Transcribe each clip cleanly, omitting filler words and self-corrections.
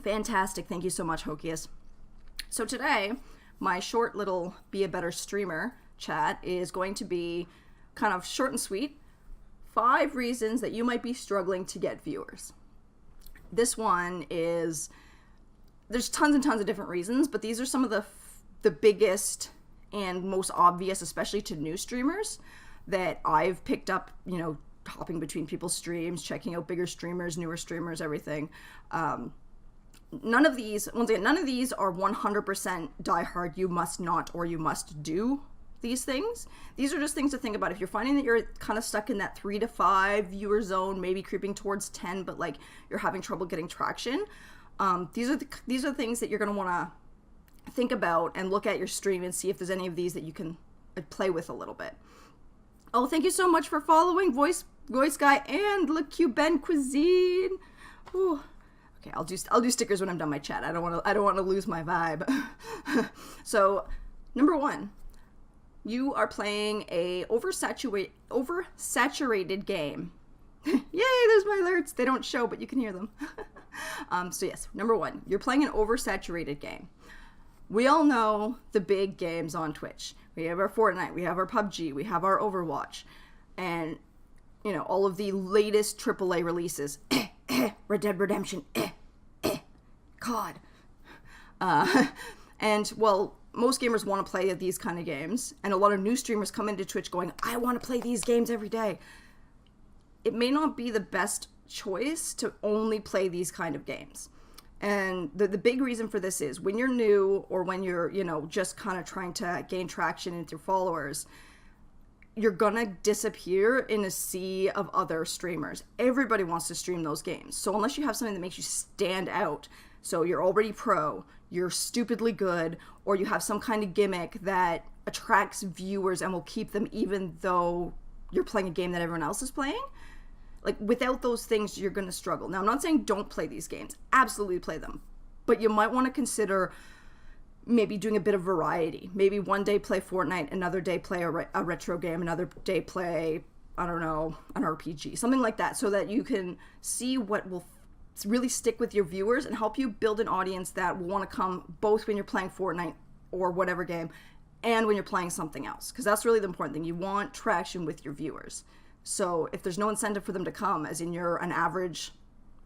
Fantastic. Thank you so much, Hokius. So today, my short little Be a Better Streamer chat is going to be kind of short and sweet. 5 reasons that you might be struggling to get viewers. This one is, there's tons and tons of different reasons, but these are some of the biggest and most obvious, especially to new streamers, that I've picked up, hopping between people's streams, checking out bigger streamers, newer streamers, everything. None of these are 100% diehard, you must not or you must do these things. These are just things to think about. If you're finding that you're kind of stuck in that 3 to 5 viewer zone, maybe creeping towards 10, but like you're having trouble getting traction, these are things that you're going to want to think about and look at your stream and see if there's any of these that you can play with a little bit. Oh, thank you so much for following Voice Guy and Le Cuban Cuisine. Ooh. Okay, I'll do stickers when I'm done my chat. I don't want to lose my vibe. So, number 1, you are playing a oversaturated game. Yay, there's my alerts. They don't show, but you can hear them. So yes, number 1, you're playing an oversaturated game. We all know the big games on Twitch. We have our Fortnite, we have our PUBG, we have our Overwatch, and all of the latest AAA releases. Red Dead Redemption, COD. And, well, most gamers want to play these kind of games, and a lot of new streamers come into Twitch going, I want to play these games every day. It may not be the best choice to only play these kind of games. And the big reason for this is when you're new or when you're, just kind of trying to gain traction with your followers, you're gonna disappear in a sea of other streamers. Everybody wants to stream those games. So unless you have something that makes you stand out, so you're already pro, you're stupidly good, or you have some kind of gimmick that attracts viewers and will keep them even though you're playing a game that everyone else is playing, like without those things, you're gonna struggle. Now, I'm not saying don't play these games. Absolutely play them. But you might want to consider maybe doing a bit of variety. Maybe one day play Fortnite, another day play a retro game, another day play, I don't know, an RPG, something like that, so that you can see what will really stick with your viewers and help you build an audience that will want to come both when you're playing Fortnite or whatever game and when you're playing something else, because that's really the important thing. You want traction with your viewers. So if there's no incentive for them to come, as in you're an average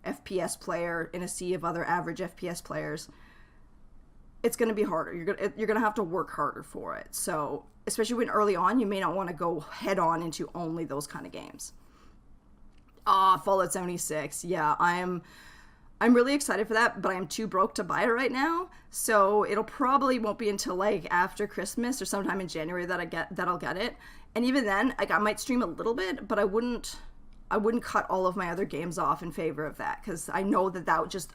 FPS player in a sea of other average FPS players, it's going to be harder. You're going to have to work harder for it. So especially when early on, you may not want to go head on into only those kind of games. Fallout 76. Yeah, I'm really excited for that, but I'm too broke to buy it right now. So it'll probably won't be until like after Christmas or sometime in January that I'll get it. And even then, like I might stream a little bit, but I wouldn't cut all of my other games off in favor of that, because I know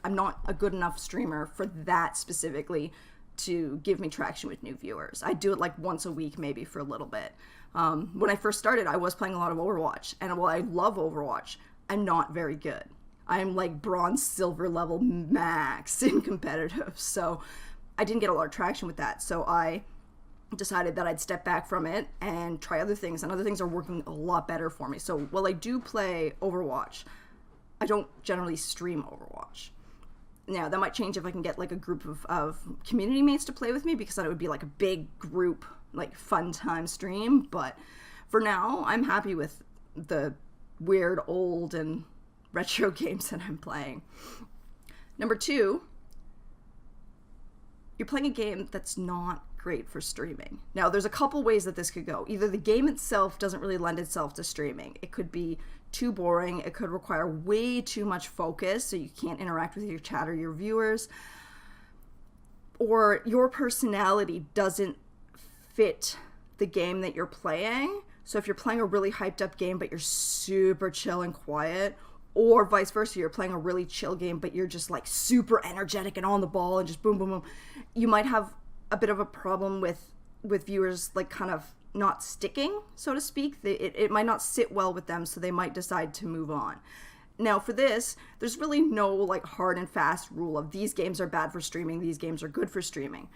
I'm not a good enough streamer for that specifically to give me traction with new viewers. I do it like once a week, maybe for a little bit. When I first started, I was playing a lot of Overwatch, and while I love Overwatch, I'm not very good. I'm like bronze, silver level max in competitive, so I didn't get a lot of traction with that. So I decided that I'd step back from it and try other things, and other things are working a lot better for me. So while I do play Overwatch, I don't generally stream Overwatch. Now, that might change if I can get like a group of community mates to play with me, because then it would be like a big group, like fun time stream. But for now, I'm happy with the weird old and retro games that I'm playing. Number 2, you're playing a game that's not great for streaming. Now, there's a couple ways that this could go. Either the game itself doesn't really lend itself to streaming. It could be too boring. It could require way too much focus, so you can't interact with your chat or your viewers. Or your personality doesn't fit the game that you're playing. So if you're playing a really hyped up game, but you're super chill and quiet, or vice versa, you're playing a really chill game, but you're just like super energetic and on the ball and just boom, boom, boom, you might have a bit of a problem with viewers like kind of not sticking, so to speak. It might not sit well with them, so they might decide to move on. Now for this, there's really no like hard and fast rule of these games are bad for streaming, these games are good for streaming.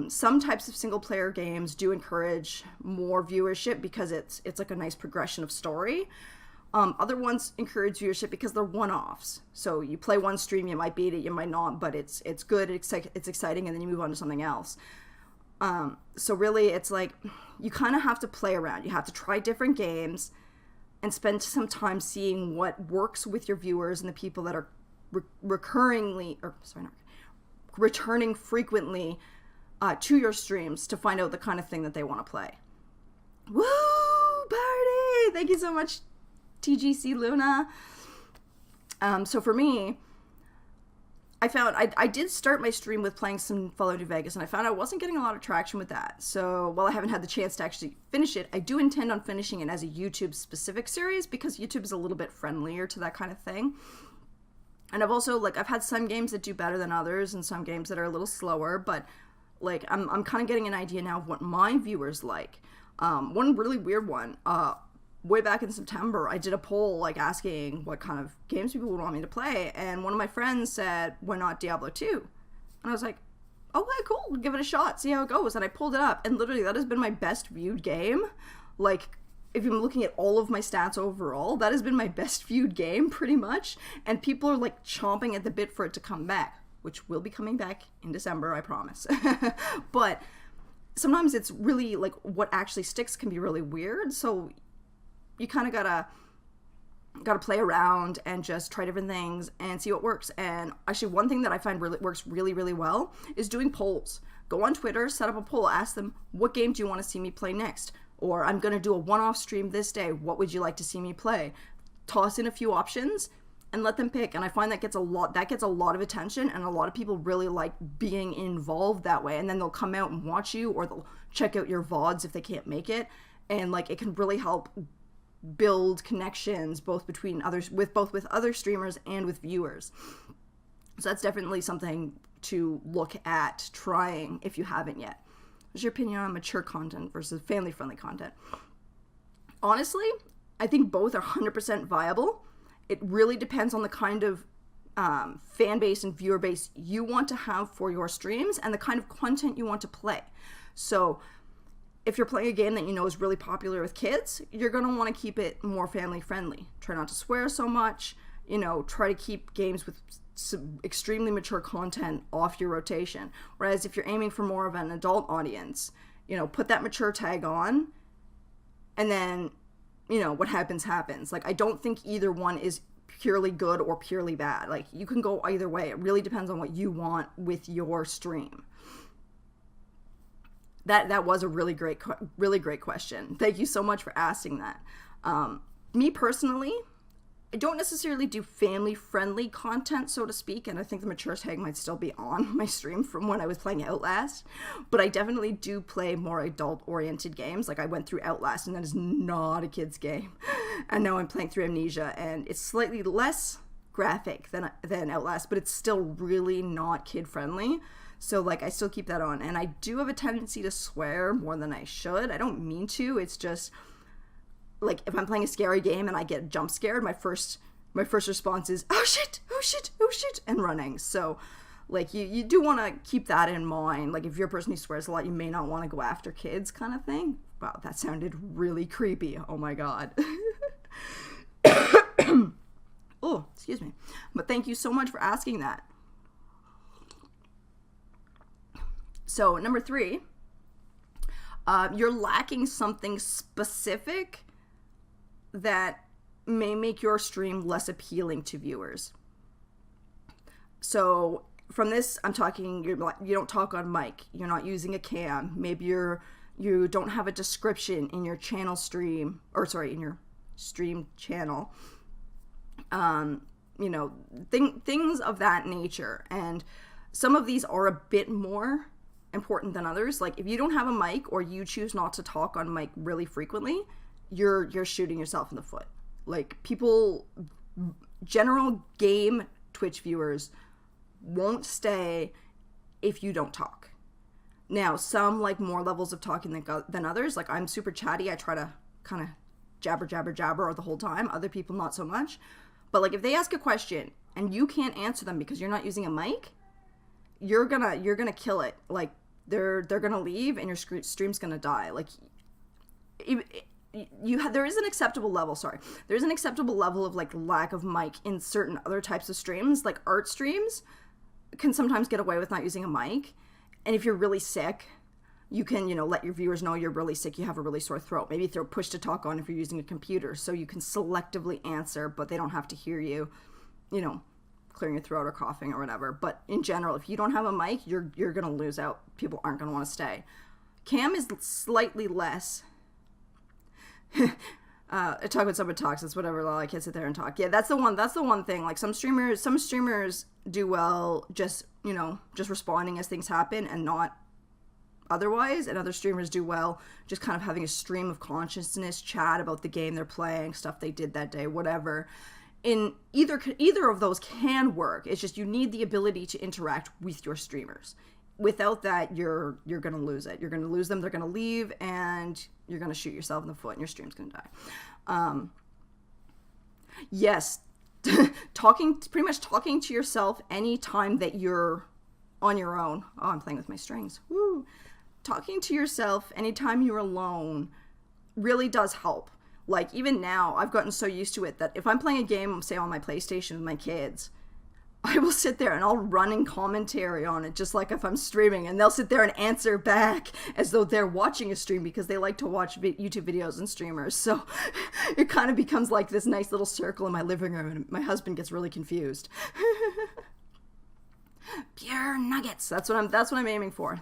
Some types of single player games do encourage more viewership because it's like a nice progression of story. Other ones encourage viewership because they're one-offs. So you play one stream, you might beat it, you might not, but it's good, it's exciting, and then you move on to something else. So really, it's like you kind of have to play around. You have to try different games and spend some time seeing what works with your viewers and the people that are returning frequently to your streams to find out the kind of thing that they want to play. Woo! Party! Thank you so much, TGC Luna. So for me, I found I did start my stream with playing some Fallout New Vegas, and I found I wasn't getting a lot of traction with that. So while I haven't had the chance to actually finish it, I do intend on finishing it as a YouTube specific series because YouTube is a little bit friendlier to that kind of thing. And I've also, like, I've had some games that do better than others and some games that are a little slower, but like I'm kind of getting an idea now of what my viewers like. One really weird one, way back in September, I did a poll, like, asking what kind of games people would want me to play, and one of my friends said, why not Diablo 2? And I was like, okay, cool, we'll give it a shot, see how it goes. And I pulled it up, and literally that has been my best viewed game. Like, if I'm looking at all of my stats overall, that has been my best viewed game, pretty much. And people are, like, chomping at the bit for it to come back, which will be coming back in December, I promise. But sometimes it's really, like, what actually sticks can be really weird, so you kind of gotta play around and just try different things and see what works. And actually, one thing that I find really works really, really well is doing polls. Go on Twitter, set up a poll, ask them, what game do you want to see me play next? Or I'm going to do a one-off stream this day. What would you like to see me play? Toss in a few options and let them pick. And I find that gets a lot of attention, and a lot of people really like being involved that way. And then they'll come out and watch you, or they'll check out your VODs if they can't make it. And like, it can really help build connections both between others, with other streamers and with viewers. So that's definitely something to look at trying if you haven't yet. What's your opinion on mature content versus family-friendly content? Honestly, I think both are 100% viable. It really depends on the kind of fan base and viewer base you want to have for your streams and the kind of content you want to play. So if you're playing a game that you know is really popular with kids, you're going to want to keep it more family-friendly. Try not to swear so much, try to keep games with some extremely mature content off your rotation. Whereas if you're aiming for more of an adult audience, put that mature tag on, and then, what happens. Like, I don't think either one is purely good or purely bad. Like, you can go either way. It really depends on what you want with your stream. That was a really great question. Thank you so much for asking that. Me personally, I don't necessarily do family-friendly content, so to speak, and I think the mature tag might still be on my stream from when I was playing Outlast, but I definitely do play more adult-oriented games. Like, I went through Outlast, and that is not a kid's game, and now I'm playing through Amnesia, and it's slightly less graphic than Outlast, but it's still really not kid-friendly. So, like, I still keep that on. And I do have a tendency to swear more than I should. I don't mean to. It's just, like, if I'm playing a scary game and I get jump scared, my first response is, oh shit, oh shit, oh shit, and running. So, like, you do want to keep that in mind. Like, if you're a person who swears a lot, you may not want to go after kids, kind of thing. Wow, that sounded really creepy. Oh my god. Oh, excuse me. But thank you so much for asking that. So, number 3, you're lacking something specific that may make your stream less appealing to viewers. So, from this, I'm talking, you don't talk on mic, you're not using a cam, maybe you don't have a description in your channel stream, in your stream channel, things of that nature. And some of these are a bit more important than others. Like, if you don't have a mic or you choose not to talk on mic really frequently, you're shooting yourself in the foot. Like, general game Twitch viewers won't stay if you don't talk. Now, some like more levels of talking than others. Like, I'm super chatty. I try to kind of jabber the whole time. Other people not so much. But like, if they ask a question and you can't answer them because you're not using a mic, you're gonna kill it. Like, they're gonna leave and your stream's gonna die. Like, there is an acceptable level, there's an acceptable level of like lack of mic in certain other types of streams. Like art streams can sometimes get away with not using a mic. And if you're really sick, you can, let your viewers know you're really sick, you have a really sore throat. Maybe throw push to talk on if you're using a computer, so you can selectively answer, but they don't have to hear you, clearing your throat or coughing or whatever. But in general, if you don't have a mic, you're going to lose out. People aren't going to want to stay. Cam is slightly less. I talk when someone talks. It's whatever. I can't sit there and talk. Yeah, that's the one thing. Like some streamers do well just responding as things happen and not otherwise, and other streamers do well just kind of having a stream of consciousness, chat about the game they're playing, stuff they did that day, whatever. In either of those can work. It's just you need the ability to interact with your streamers. Without that, you're going to lose it. You're going to lose them. They're going to leave, and you're going to shoot yourself in the foot, and your stream's going to die. Yes, pretty much talking to yourself anytime that you're on your own. Oh, I'm playing with my strings. Woo! Talking to yourself anytime you're alone really does help. Like, even now, I've gotten so used to it that if I'm playing a game, say on my PlayStation with my kids, I will sit there and I'll run in commentary on it, just like if I'm streaming, and they'll sit there and answer back as though they're watching a stream, because they like to watch YouTube videos and streamers. So it kind of becomes like this nice little circle in my living room, and my husband gets really confused. Pure nuggets. That's what I'm aiming for.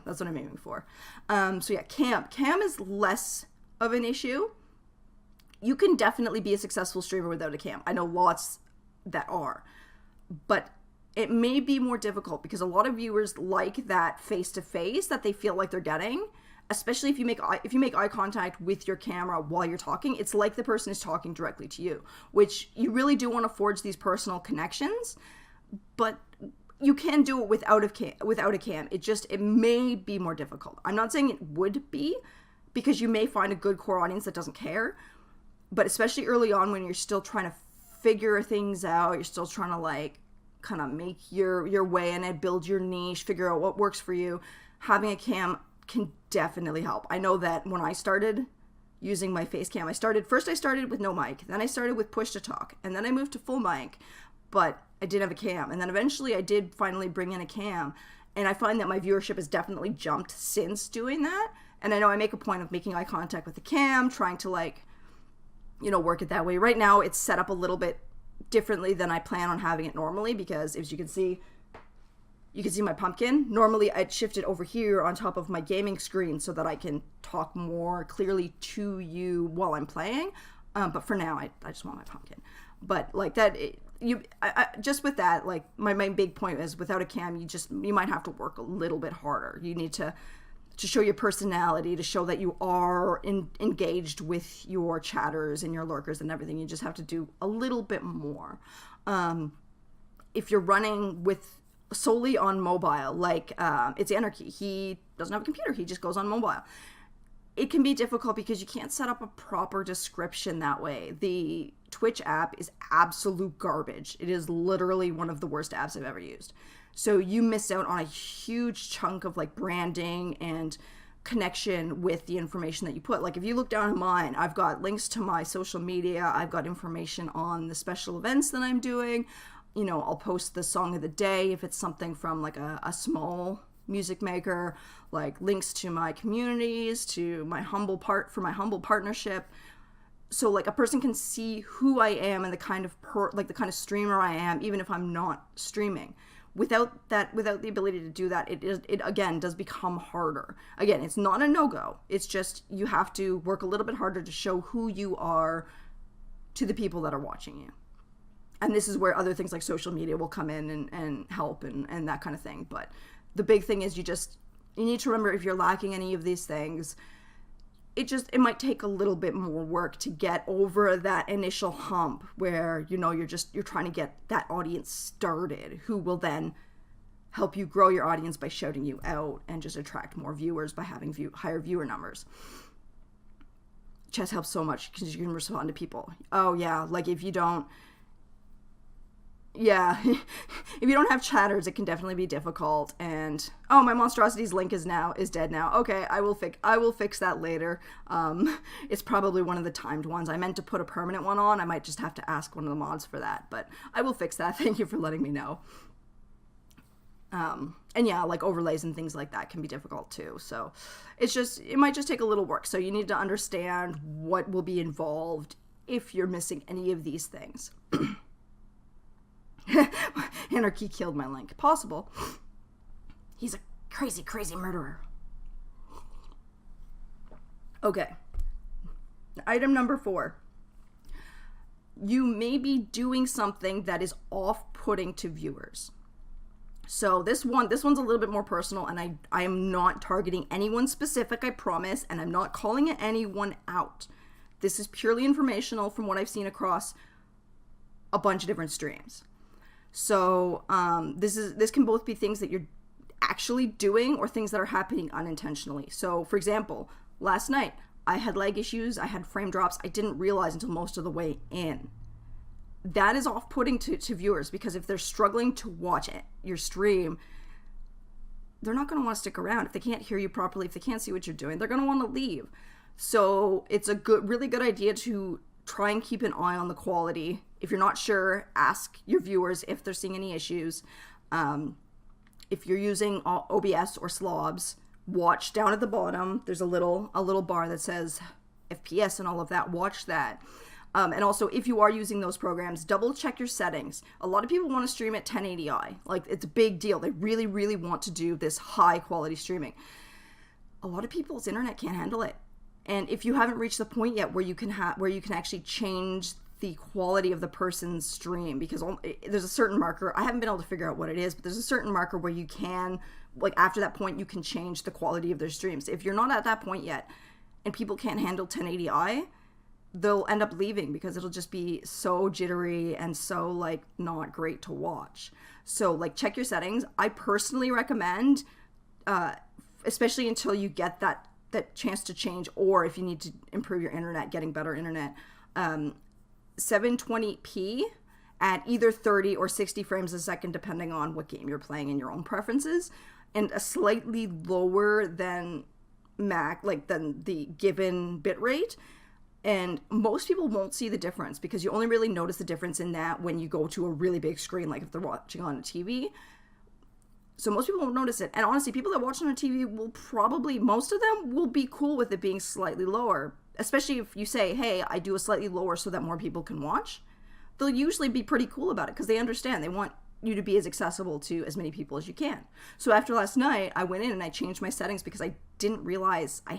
So yeah, cam is less of an issue. You can definitely be a successful streamer without a cam. I know lots that are, but it may be more difficult because a lot of viewers like that face-to-face that they feel like they're getting, especially if you make eye contact with your camera while you're talking. It's like the person is talking directly to you, which you really do want to forge these personal connections, but you can do it without a cam. It may be more difficult. I'm not saying it would be, because you may find a good core audience that doesn't care, but especially early on when you're still trying to figure things out, you're still trying to like kind of make your way in it, build your niche, figure out what works for you, having a cam can definitely help. I know that when I started using my face cam, I started with no mic, then I started with push to talk, and then I moved to full mic, but I did have a cam, and then eventually I did finally bring in a cam, and I find that my viewership has definitely jumped since doing that. And I know I make a point of making eye contact with the cam, trying to like, work it that way. Right now it's set up a little bit differently than I plan on having it normally, because as you can see my pumpkin. Normally I'd shift it over here on top of my gaming screen so that I can talk more clearly to you while I'm playing. But for now, I just want my pumpkin. But like that, just with that, like my main big point is without a cam, you might have to work a little bit harder. You need to show your personality, to show that you are engaged with your chatters and your lurkers and everything. You just have to do a little bit more. If you're running with solely on mobile, like it's Anarchy, he doesn't have a computer, he just goes on mobile. It can be difficult because you can't set up a proper description that way. The Twitch app is absolute garbage. It is literally one of the worst apps I've ever used. So you miss out on a huge chunk of like branding and connection with the information that you put. Like if you look down at mine, I've got links to my social media. I've got information on the special events that I'm doing. I'll post the song of the day if it's something from like a small music maker, like links to my communities, to my humble partnership. So like a person can see who I am and the kind of streamer I am, even if I'm not streaming. Without the ability to do that, it again does become harder. Again, it's not a no-go. It's just you have to work a little bit harder to show who you are to the people that are watching you. And this is where other things like social media will come in and help and that kind of thing. But the big thing is you need to remember, if you're lacking any of these things, it might take a little bit more work to get over that initial hump where, you're trying to get that audience started, who will then help you grow your audience by shouting you out and just attract more viewers by having higher viewer numbers. Chess helps so much because you can respond to people. Oh yeah, like if you don't, Yeah, if you don't have chatters, it can definitely be difficult. And oh, my monstrosities link is dead now. Okay, I will fix that later. It's probably one of the timed ones. I meant to put a permanent one on. I might just have to ask one of the mods for that, but I will fix that. Thank you for letting me know. And yeah, like overlays and things like that can be difficult too. So it might just take a little work. So you need to understand what will be involved if you're missing any of these things. Anarchy killed my link. Possible. He's a crazy, crazy murderer. Okay. Item number 4. You may be doing something that is off-putting to viewers. So this one's a little bit more personal, and I am not targeting anyone specific, I promise, and I'm not calling anyone out. This is purely informational from what I've seen across a bunch of different streams. So this can both be things that you're actually doing or things that are happening unintentionally. So for example, last night I had lag issues, I had frame drops, I didn't realize until most of the way in. That is off-putting to viewers, because if they're struggling to watch your stream, they're not going to want to stick around. If they can't hear you properly, if they can't see what you're doing, they're going to want to leave. So it's really good idea to try and keep an eye on the quality. If you're not sure, ask your viewers if they're seeing any issues. If you're using OBS or slobs, watch down at the bottom. There's a little bar that says FPS and all of that. Watch that. And also, if you are using those programs, double check your settings. A lot of people want to stream at 1080i. Like, it's a big deal. They really, really want to do this high quality streaming. A lot of people's internet can't handle it. And if you haven't reached the point yet where you can actually change the quality of the person's stream, because there's a certain marker, I haven't been able to figure out what it is, but there's a certain marker where you can, like after that point, you can change the quality of their streams. If you're not at that point yet and people can't handle 1080i, they'll end up leaving because it'll just be so jittery and so like not great to watch. So like check your settings. I personally recommend, especially until you get that chance to change, or if you need to improve your internet, getting better internet, 720p at either 30 or 60 frames a second, depending on what game you're playing and your own preferences, and a slightly lower than than the given bitrate. And most people won't see the difference, because you only really notice the difference in that when you go to a really big screen, like if they're watching on a TV. So most people won't notice it. And honestly, people that watch on a TV will probably, most of them will be cool with it being slightly lower. Especially if you say, hey, I do a slightly lower so that more people can watch. They'll usually be pretty cool about it because they understand. They want you to be as accessible to as many people as you can. So after last night, I went in and I changed my settings because I didn't realize I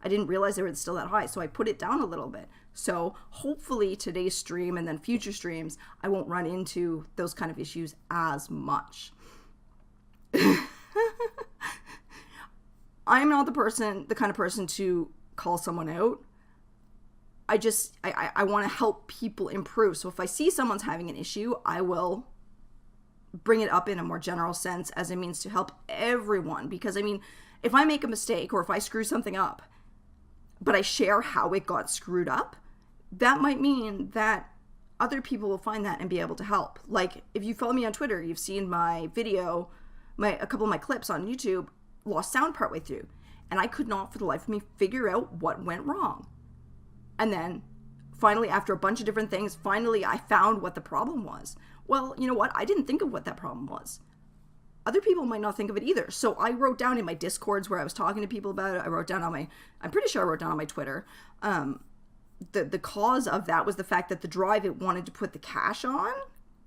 didn't realize they were still that high. So I put it down a little bit. So hopefully today's stream and then future streams, I won't run into those kind of issues as much. I'm not the kind of person to call someone out. I want to help people improve. So if I see someone's having an issue, I will bring it up in a more general sense as a means to help everyone. Because I mean, if I make a mistake or if I screw something up, but I share how it got screwed up, that might mean that other people will find that and be able to help. Like if you follow me on Twitter, you've seen my video, a couple of my clips on YouTube lost sound partway through, and I could not for the life of me figure out what went wrong. And then finally, after a bunch of different things, finally I found what the problem was. Well, you know what? I didn't think of what that problem was. Other people might not think of it either. So I wrote down in my Discords where I was talking to people about it, I'm pretty sure I wrote down on my Twitter, the cause of that was the fact that the drive it wanted to put the cache on,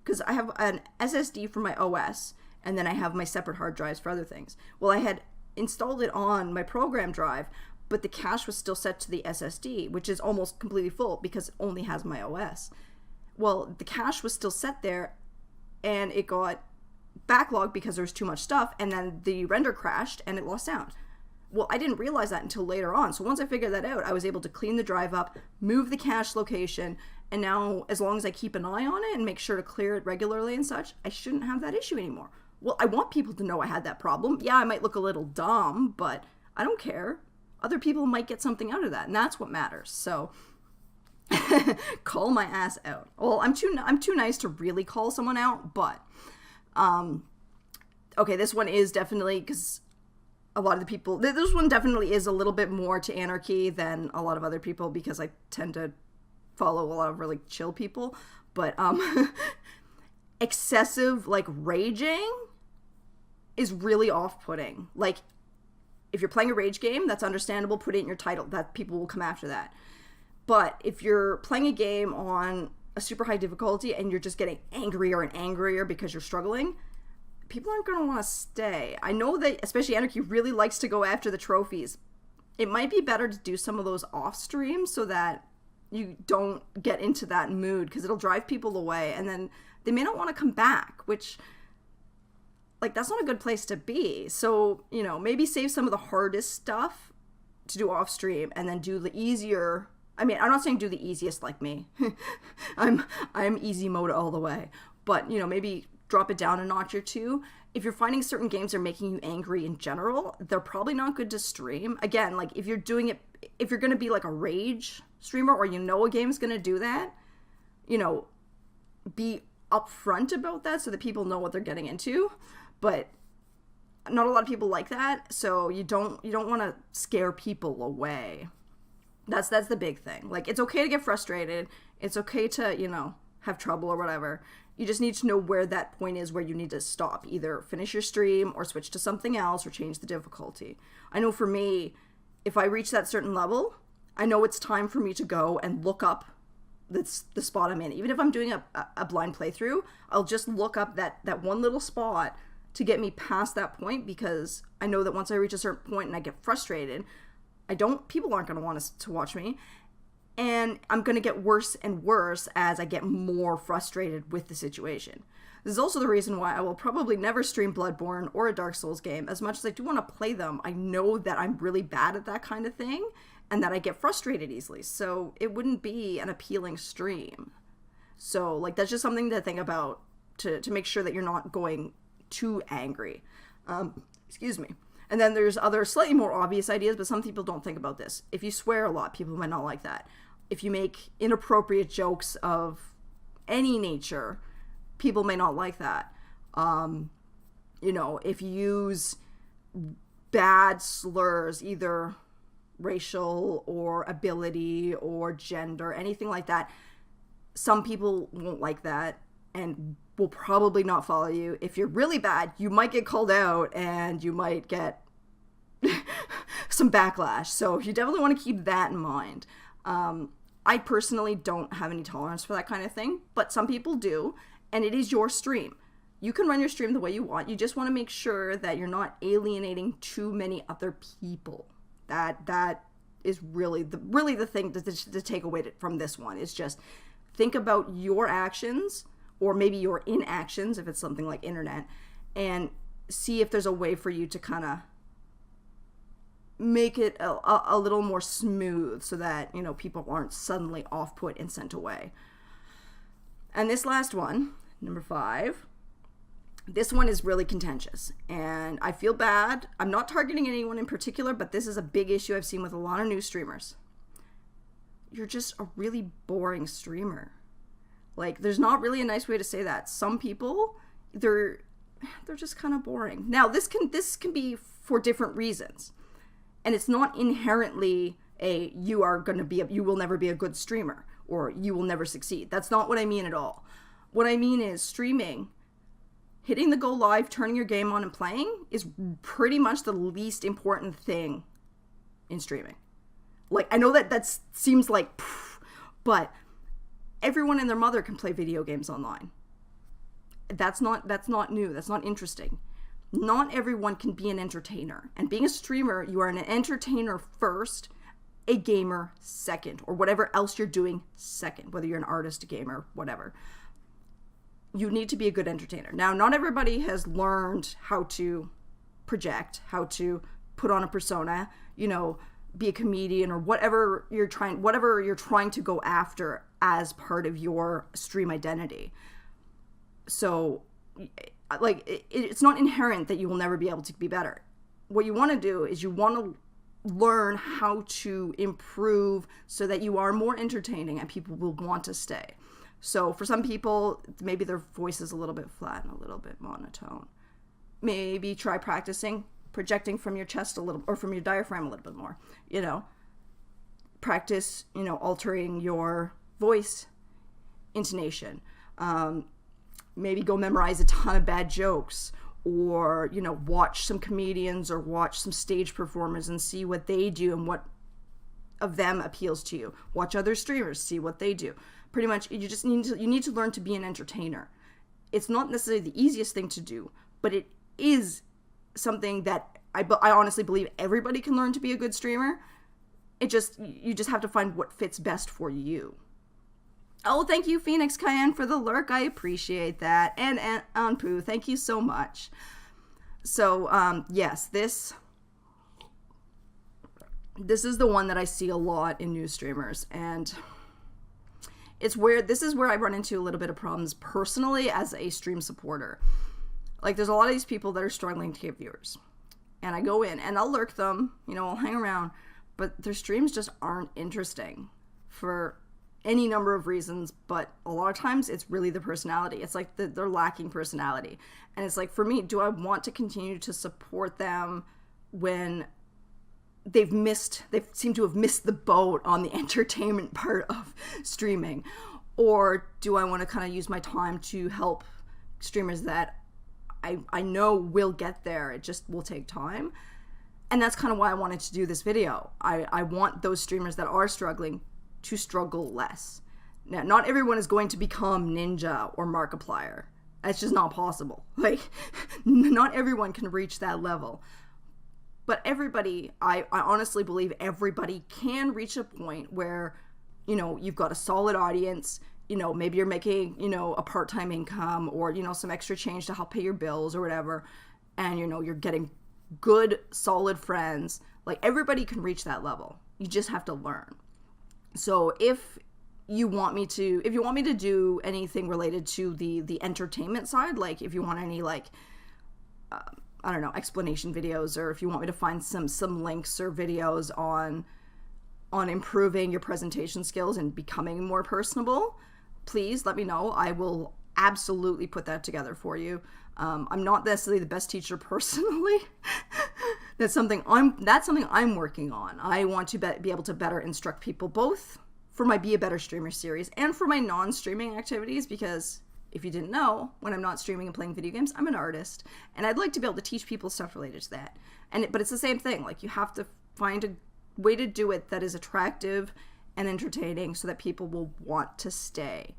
because I have an SSD for my OS, and then I have my separate hard drives for other things. Well, I had installed it on my program drive, but the cache was still set to the SSD, which is almost completely full because it only has my OS. Well, the cache was still set there, and it got backlogged because there was too much stuff, and then the render crashed and it lost sound. Well, I didn't realize that until later on. So once I figured that out, I was able to clean the drive up, move the cache location, and now as long as I keep an eye on it and make sure to clear it regularly and such, I shouldn't have that issue anymore. Well, I want people to know I had that problem. Yeah, I might look a little dumb, but I don't care. Other people might get something out of that, and that's what matters. So Call my ass out. Well, I'm too nice to really call someone out, but okay, this one is definitely, because a lot of the people, this one definitely is a little bit more to anarchy than a lot of other people, because I tend to follow a lot of really chill people. But excessive like raging is really off-putting. Like, if you're playing a rage game, that's understandable. Put it in your title. That people will come after that. But if you're playing a game on a super high difficulty and you're just getting angrier and angrier because you're struggling, people aren't going to want to stay. I know that especially Anarchy really likes to go after the trophies. It might be better to do some of those off streams so that you don't get into that mood, because it'll drive people away and then they may not want to come back, which, like, that's not a good place to be. So, you know, maybe save some of the hardest stuff to do off stream and then do the easier. I mean, I'm not saying do the easiest like me. I'm easy mode all the way. But, you know, maybe drop it down a notch or two. If you're finding certain games are making you angry in general, they're probably not good to stream. Again, like, if you're doing it, if you're going to be like a rage streamer, or you know a game's going to do that, you know, be upfront about that so that people know what they're getting into. But not a lot of people like that, so you don't want to scare people away. That's the big thing. Like, it's okay to get frustrated. It's okay to, you know, have trouble or whatever. You just need to know where that point is where you need to stop. Either finish your stream or switch to something else or change the difficulty. I know for me, if I reach that certain level, I know it's time for me to go and look up the spot I'm in. Even if I'm doing a blind playthrough, I'll just look up that one little spot to get me past that point, because I know that once I reach a certain point and I get frustrated, people aren't going to want to watch me, and I'm going to get worse and worse as I get more frustrated with the situation. This is also the reason why I will probably never stream Bloodborne or a Dark Souls game. As much as I do want to play them, I know that I'm really bad at that kind of thing and that I get frustrated easily, so it wouldn't be an appealing stream. So, like, that's just something to think about to make sure that you're not going too angry. Excuse me. And then there's other slightly more obvious ideas, but some people don't think about this. If you swear a lot, people might not like that. If you make inappropriate jokes of any nature, people may not like that. You know, if you use bad slurs, either racial or ability or gender, anything like that, some people won't like that and will probably not follow you. If you're really bad, you might get called out and you might get some backlash. So you definitely want to keep that in mind. I personally don't have any tolerance for that kind of thing, but some people do, and it is your stream. You can run your stream the way you want. You just want to make sure that you're not alienating too many other people. That is really the thing to take away from this one, is just think about your actions, or maybe your inactions if it's something like internet, and see if there's a way for you to kind of make it a little more smooth so that, you know, people aren't suddenly off-put and sent away. And this last one, number 5, this one is really contentious, and I feel bad. I'm not targeting anyone in particular, but this is a big issue I've seen with a lot of new streamers. You're just a really boring streamer. Like, there's not really a nice way to say that. Some people, they're just kind of boring. Now, this can be for different reasons. And it's not inherently you will never be a good streamer, or you will never succeed. That's not what I mean at all. What I mean is streaming, hitting the go live, turning your game on and playing is pretty much the least important thing in streaming. Like, I know that seems like, but everyone and their mother can play video games online. That's not new. That's not interesting. Not everyone can be an entertainer. And being a streamer, you are an entertainer first, a gamer second, or whatever else you're doing second, whether you're an artist, a gamer, whatever. You need to be a good entertainer. Now, not everybody has learned how to project, how to put on a persona, you know, be a comedian, or whatever you're trying to go after as part of your stream identity. So, like, it's not inherent that you will never be able to be better. What you want to do is you want to learn how to improve so that you are more entertaining and people will want to stay. So for some people, maybe their voice is a little bit flat and a little bit monotone. Maybe try practicing projecting from your chest a little, or from your diaphragm a little bit more, you know. Practice, you know, altering your voice intonation. Maybe go memorize a ton of bad jokes, or, you know, watch some comedians or watch some stage performers and see what they do and what of them appeals to you. Watch other streamers, see what they do. Pretty much, you just need to learn to be an entertainer. It's not necessarily the easiest thing to do, but it is something that I honestly believe everybody can learn to be a good streamer. You just have to find what fits best for you. Oh, thank you, Phoenix Cayenne, for the lurk. I appreciate that. And Anpu, thank you so much. So, yes, this is the one that I see a lot in new streamers, and this is where I run into a little bit of problems personally as a stream supporter. Like, there's a lot of these people that are struggling to get viewers, and I go in and I'll lurk them, you know, I'll hang around, but their streams just aren't interesting for any number of reasons, but a lot of times it's really the personality. It's like they're lacking personality. And it's like, for me, do I want to continue to support them when they seem to have missed the boat on the entertainment part of streaming? Or do I want to kind of use my time to help streamers that I know will get there? It just will take time. And that's kind of why I wanted to do this video. I want those streamers that are struggling to struggle less. Now, not everyone is going to become Ninja or Markiplier. That's just not possible. Like, not everyone can reach that level. But everybody, I honestly believe everybody can reach a point where, you know, you've got a solid audience, you know, maybe you're making, you know, a part-time income, or, you know, some extra change to help pay your bills or whatever, and, you know, you're getting good, solid friends. Like, everybody can reach that level. You just have to learn. So if you want me to do anything related to the entertainment side, like if you want any, like, I don't know, explanation videos, or if you want me to find some links or videos on improving your presentation skills and becoming more personable, please let me know. I will absolutely put that together for you. I'm not necessarily the best teacher personally. That's something I'm working on. I want to be able to better instruct people, both for my Be a Better Streamer series and for my non-streaming activities, because if you didn't know, when I'm not streaming and playing video games, I'm an artist, and I'd like to be able to teach people stuff related to that. But it's the same thing. Like, you have to find a way to do it that is attractive and entertaining so that people will want to stay.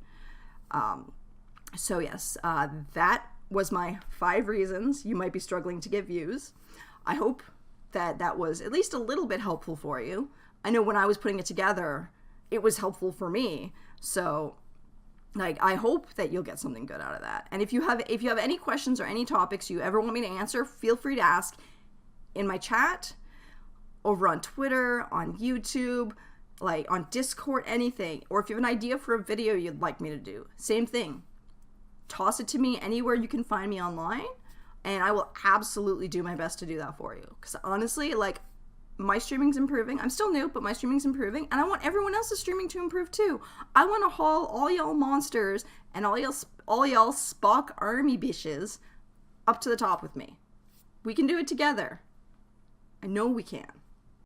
So yes, that was my 5 reasons you might be struggling to get views. I hope that was at least a little bit helpful for you. I know when I was putting it together, it was helpful for me. So, like, I hope that you'll get something good out of that. And if you have any questions or any topics you ever want me to answer, feel free to ask in my chat, over on Twitter, on YouTube, like on Discord, anything. Or if you have an idea for a video you'd like me to do, same thing. Toss it to me anywhere you can find me online, and I will absolutely do my best to do that for you. Because honestly, like, my streaming's improving. I'm still new, but my streaming's improving, and I want everyone else's streaming to improve too. I want to haul all y'all monsters and all y'all Spock army bitches up to the top with me. We can do it together. I know we can.